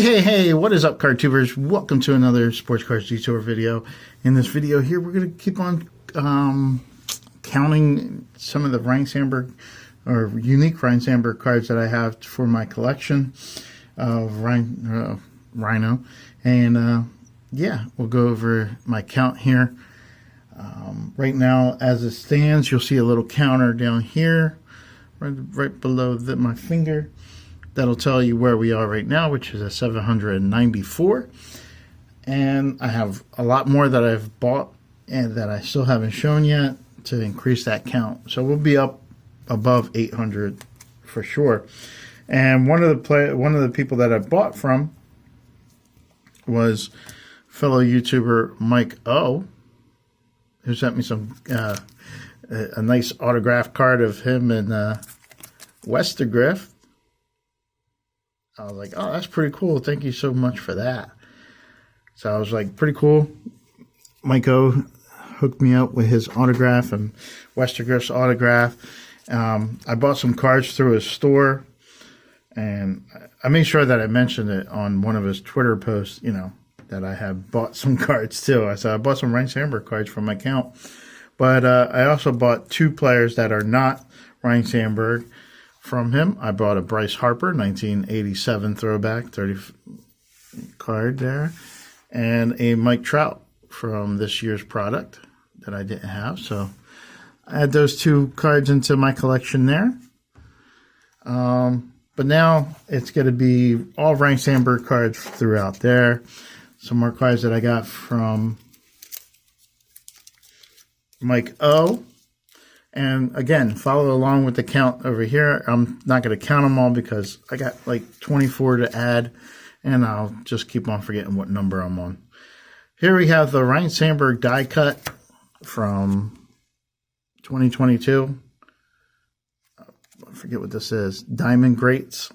Hey, what is up, card tubers? Welcome to another Sports Cards Detour video. In this video here, we're going to keep on counting some of the Ryno or unique Ryno cards that I have for my collection of Ryno. And yeah, we'll go over my count here. Right now, as it stands, you'll see a little counter down here, right below my finger. That'll tell you where we are right now, which is at 794. And I have a lot more that I've bought and that I still haven't shown yet to increase that count. So we'll be up above 800 for sure. And one of the people that I bought from was fellow YouTuber Mike O, who sent me some a nice autograph card of him and Westergriff. I was like, oh, that's pretty cool. Thank you so much for that. So I was like, pretty cool. Mike O hooked me up with his autograph and Westergriff's autograph. I bought some cards through his store, and I made sure that I mentioned it on one of his Twitter posts, you know, that I had bought some cards too. I said I bought some Ryno cards from my account. But I also bought two players that are not Ryno from him. I bought a Bryce Harper 1987 throwback 30 card there, and a Mike Trout from this year's product that I didn't have. So I had those two cards into my collection there. But now it's going to be all Ryno cards throughout there. Some more cards that I got from Mike O. And again, follow along with the count over here. I'm not going to count them all because I got like 24 to add, and I'll just keep on forgetting what number I'm on. Here we have the Ryno die cut from 2022. I forget what this is. Diamond Greats.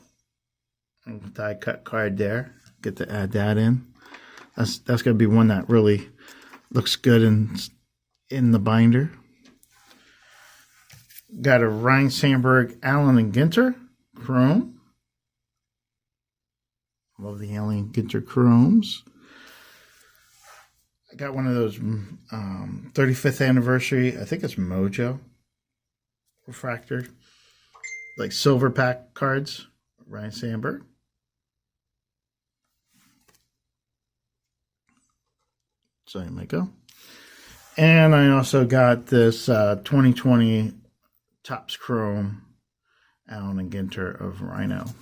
Die cut card there. Get to add that in. That's going to be one that really looks good in the binder. Got a Ryno Allen and Ginter Chrome. Love the Allen and Ginter Chromes. I got one of those 35th anniversary, I think it's Mojo refractor, like silver pack cards, Ryno. So you might go. And I also got this 2020 Topps Chrome Allen and Ginter of Ryno.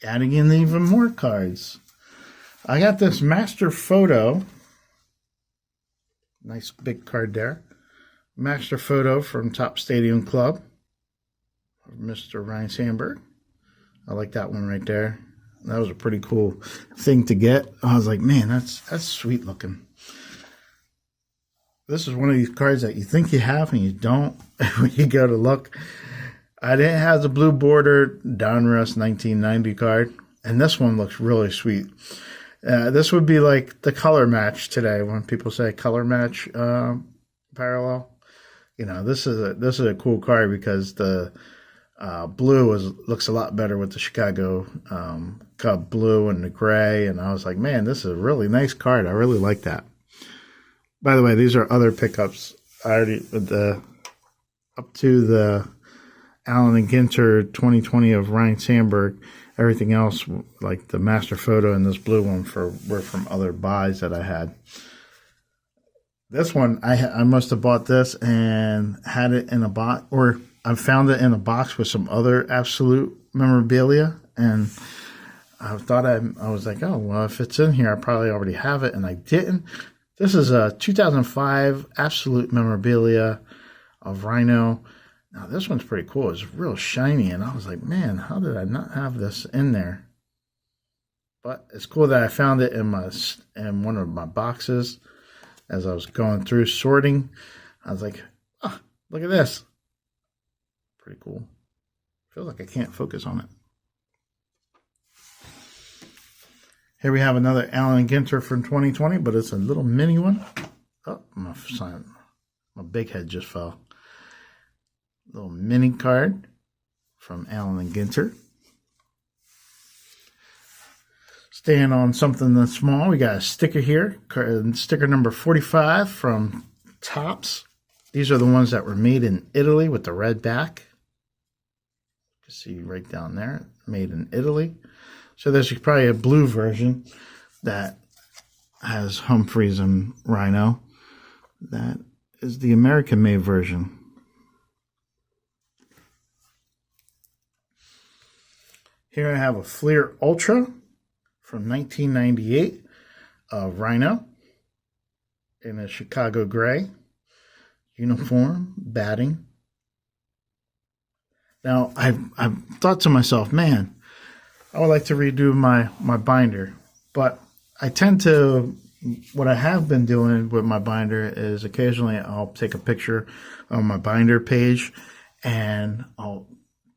Adding in even more cards. I got this Master Photo. Nice big card there. Master Photo from Topps Stadium Club of Mr. Ryno. I like that one right there. That was a pretty cool thing to get. I was like, man, that's sweet looking. This is one of these cards that you think you have and you don't when you go to look. I didn't have the blue border Donruss 1990 card, and this one looks really sweet. This would be like the color match today when people say color match parallel. You know, this is a cool card because the blue looks a lot better with the Chicago Cub blue and the gray, and I was like, man, this is a really nice card. I really like that. By the way, these are other pickups. I already up to the Allen and Ginter 2020 of Ryno. Everything else, like the Master Photo and this blue one, were from other buys that I had. This one, I must have bought this and had it in a box, or I found it in a box with some other absolute memorabilia, and I thought I was like, oh, well, if it's in here, I probably already have it, and I didn't. This is a 2005 absolute memorabilia of Ryno. Now, this one's pretty cool. It's real shiny, and I was like, man, how did I not have this in there? But it's cool that I found it in one of my boxes as I was going through sorting. I was like, oh, look at this. Pretty cool. Feels like I can't focus on it. Here we have another Allen and Ginter from 2020, but it's a little mini one. Oh, my big head just fell. Little mini card. from Allen and Ginter. Staying on something that's small, we got a sticker here, sticker number 45 from Topps. These are the ones that were made in Italy with the red back. You can see right down there, made in Italy. So there's probably a blue version that has Humphreys and Ryno. That is the American-made version. Here I have a Fleer Ultra from 1998 of Ryno in a Chicago gray. Uniform, batting. Now, I've thought to myself, man, I would like to redo my binder. But I tend to, what I have been doing with my binder is occasionally I'll take a picture of my binder page and I'll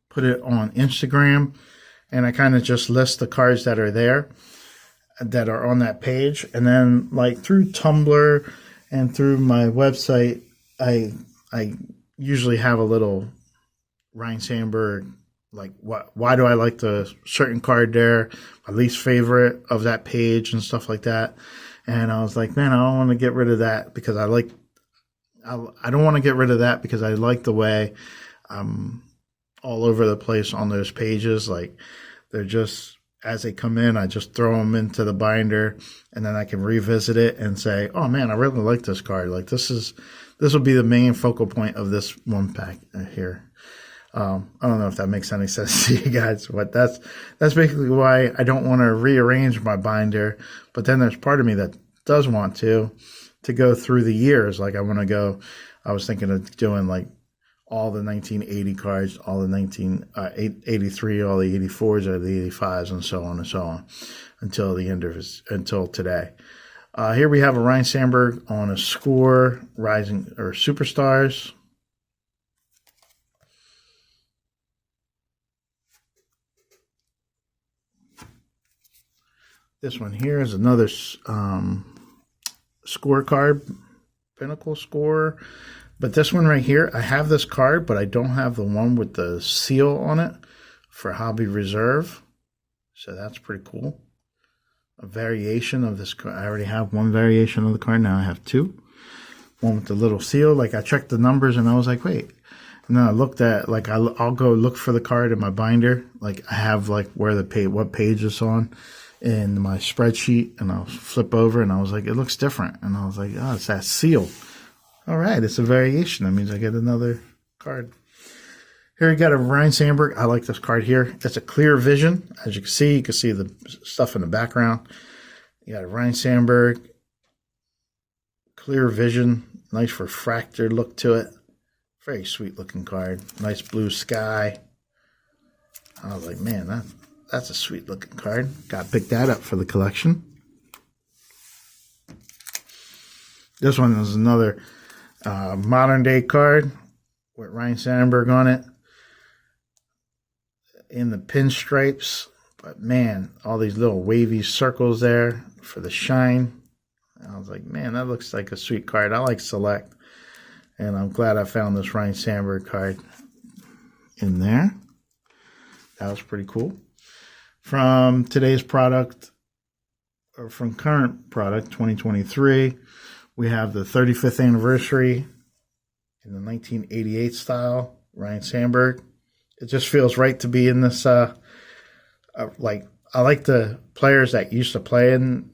put it on Instagram. And I kind of just list the cards that are there, that are on that page. And then like through Tumblr and through my website, I usually have a little Ryno Sandberg, like why do I like the certain card there, my least favorite of that page and stuff like that. And I was like, man, I don't want to get rid of that because I don't want to get rid of that because I like the way I'm all over the place on those pages. Like they're just, as they come in, I just throw them into the binder and then I can revisit it and say, oh man, I really like this card. Like this will be the main focal point of this one pack here. I don't know if that makes any sense to you guys, but that's basically why I don't want to rearrange my binder. But then there's part of me that does want to go through the years. Like I was thinking of doing like all the 1980 cards, all the 1983, all the 84s or the 85s, and so on until the end of until today. Here we have a Ryno Sandberg on a score, Rising or Superstars. This one here is another scorecard, Pinnacle score. But this one right here, I have this card, but I don't have the one with the seal on it for Hobby Reserve. So that's pretty cool. A variation of this card. I already have one variation of the card. Now I have two. One with the little seal. Like I checked the numbers and I was like, wait. And then I looked at, like, I'll go look for the card in my binder. Like I have like where the page, what page it's on in my spreadsheet, and I'll flip over and I was like, it looks different. And I was like, oh, it's that seal. All right, it's a variation. That means I get another card. Here we got a Ryno Sandberg. I like this card here. It's a clear vision. As you can see the stuff in the background. You got a Ryno Sandberg. Clear vision. Nice refractor look to it. Very sweet looking card. Nice blue sky. I was like, man, that's a sweet looking card. Got to pick that up for the collection. This one is another modern day card with Ryno Sandberg on it in the pinstripes. But man, all these little wavy circles there for the shine. I was like, man, that looks like a sweet card. I like Select. And I'm glad I found this Ryno Sandberg card in there. That was pretty cool. From today's product, or from current product, 2023, we have the 35th anniversary in the 1988 style, Ryno Sandberg. It just feels right to be in this, like, I like the players that used to play in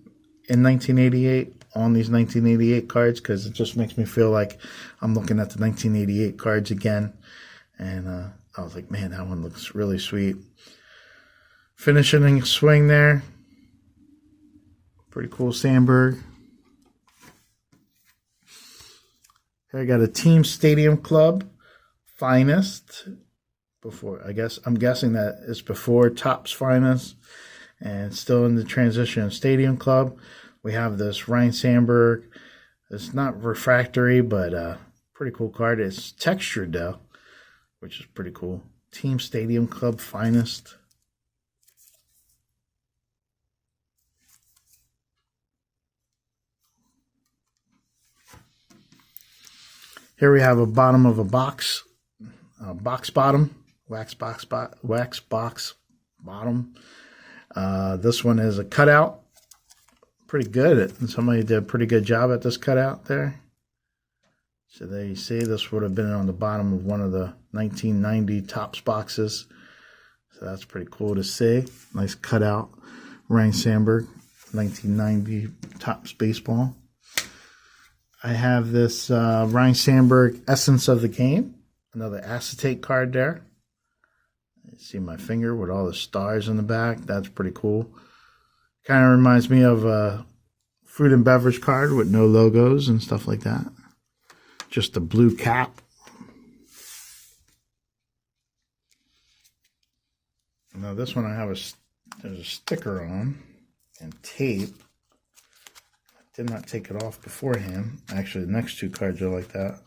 1988 on these 1988 cards, because it just makes me feel like I'm looking at the 1988 cards again. And I was like, man, that one looks really sweet. Finishing swing there. Pretty cool Sandberg. Here I got a Team Stadium Club Finest. Before, I'm guessing that it's before Topps Finest, and still in the transition Stadium Club. We have this Ryno Sandberg. It's not refractory, but pretty cool card. It's textured though, which is pretty cool. Team Stadium Club Finest. Here we have a bottom of a box bottom wax box bottom. This one is a cutout. Pretty good. Somebody did a pretty good job at this cutout there. So there you see, this would have been on the bottom of one of the 1990 Topps boxes. So that's pretty cool to see. Nice cutout. Ryno Sandberg, 1990 Topps baseball. I have this Ryno Sandberg Essence of the Game. Another acetate card there. You see my finger with all the stars in the back. That's pretty cool. Kind of reminds me of a food and beverage card with no logos and stuff like that. Just a blue cap. Now this one I have there's a sticker on and tape. I did not take it off beforehand. Actually, the next two cards are like that.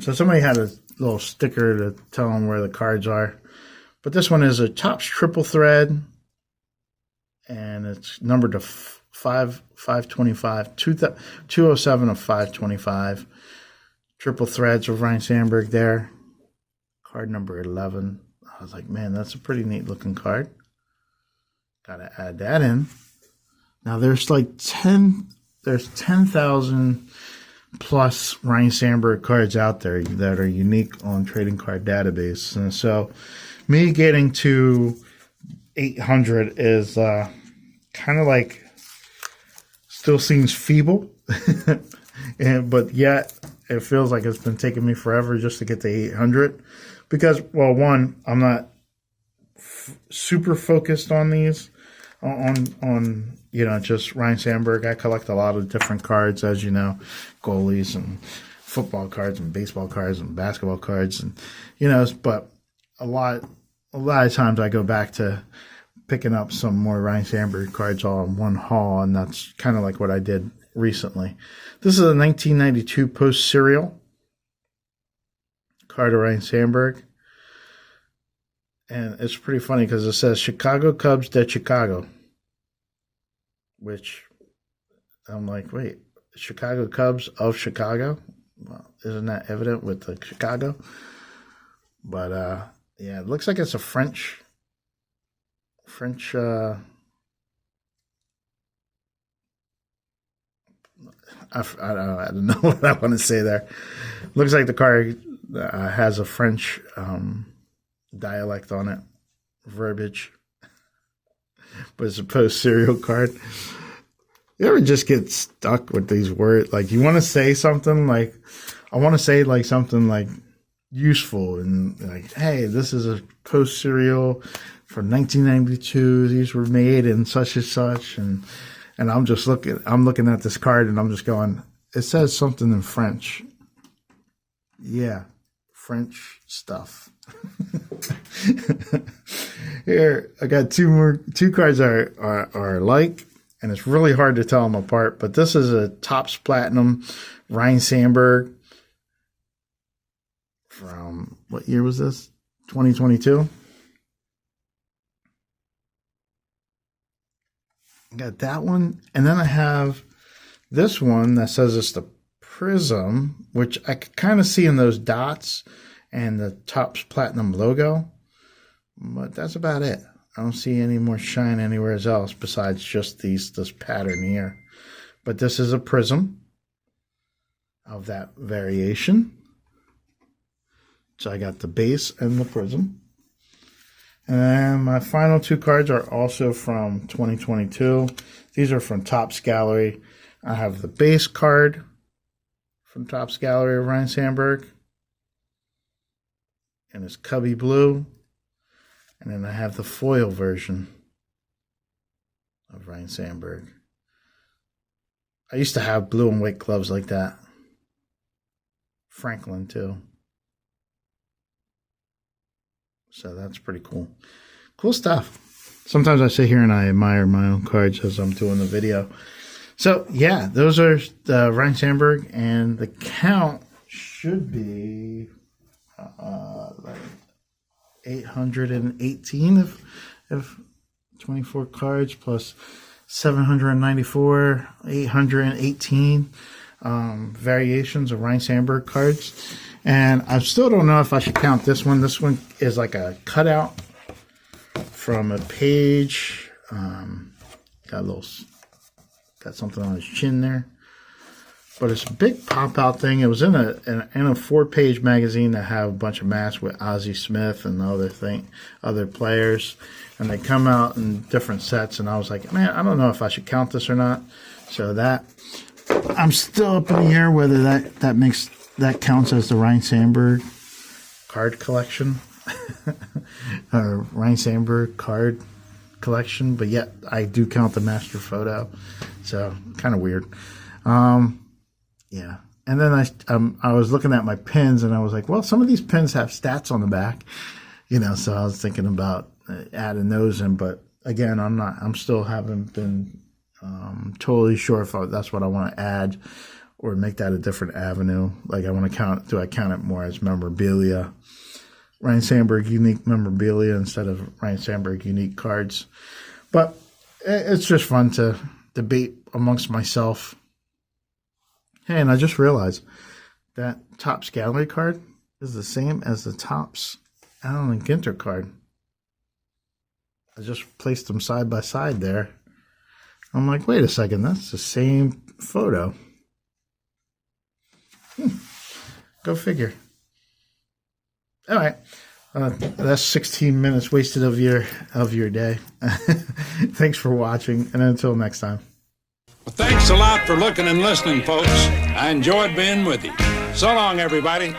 So somebody had a little sticker to tell them where the cards are. But this one is a Topps triple thread. And it's numbered to 525, 207 of 525. Triple threads of Ryno Sandberg there. Card number 11. I was like, man, that's a pretty neat looking card. Gotta add that in. Now there's like 10,000 plus Ryno Sandberg cards out there that are unique on Trading Card Database. And so me getting to 800 is kind of like still seems feeble. But yet it feels like it's been taking me forever just to get to 800 because, well, one, I'm not super focused on these on you know, just Ryno Sandberg. I collect a lot of different cards, as you know, goalies and football cards and baseball cards and basketball cards, and you know, but a lot of times I go back to picking up some more Ryno Sandberg cards all in one haul, and that's kind of like what I did recently. This is a 1992 Post Serial card of Ryno Sandberg. And it's pretty funny because it says Chicago Cubs de Chicago. Which I'm like, wait, Chicago Cubs of Chicago? Well, isn't that evident with the Chicago? But yeah, it looks like it's a French I don't know what I want to say there. Looks like the card has a French dialect on it, verbiage, but it's a Post Serial card. You ever just get stuck with these words? Like you want to say something like, I want to say like something like useful and like, hey, this is a Post Serial from 1992. These were made in such and such, and I'm looking at this card and I'm just going, it says something in French. Yeah, French stuff. Here, I got two cards are alike, and it's really hard to tell them apart. But this is a Topps Platinum Ryno Sandberg from, what year was this? 2022. I got that one, and then I have this one that says it's the Prism, which I could kind of see in those dots and the Topps Platinum logo, but that's about it. I don't see any more shine anywhere else besides just this pattern here. But this is a Prism of that variation. So I got the base and the Prism. And my final two cards are also from 2022. These are from Topps Gallery. I have the base card from Topps Gallery of Ryno Sandberg. And it's Cubby Blue. And then I have the foil version of Ryno Sandberg. I used to have blue and white gloves like that. Franklin too. So that's pretty cool. Cool stuff. Sometimes I sit here and I admire my own cards as I'm doing the video. So yeah, those are the Ryno Sandberg, and the count should be like 818 if 24 cards plus 794, 818. variations of Ryne Sandberg cards. And I still don't know if I should count this one. This one is like a cutout from a page. Got something on his chin there. But it's a big pop-out thing. It was in a 4-page magazine that have a bunch of masks with Ozzie Smith and other players. And they come out in different sets. And I was like, man, I don't know if I should count this or not. So that, I'm still up in the air whether that counts as the Ryne Sandberg card collection. Or Ryne Sandberg card collection. But yet, I do count the master photo. So, kind of weird. Yeah. And then I was looking at my pins and I was like, well, some of these pins have stats on the back, so I was thinking about adding those in, but again, I'm still haven't been totally sure if that's what I want to add or make that a different avenue. Like do I count it more as memorabilia, Ryne Sandberg unique memorabilia instead of Ryne Sandberg unique cards? But it's just fun to debate amongst myself. Hey, and I just realized that Topps Gallery card is the same as the Topps Allen and Ginter card. I just placed them side by side there. I'm like, wait a second, that's the same photo. Go figure. All right, that's 16 minutes wasted of your day. Thanks for watching, and until next time. Well, thanks a lot for looking and listening, folks. I enjoyed being with you. So long, everybody.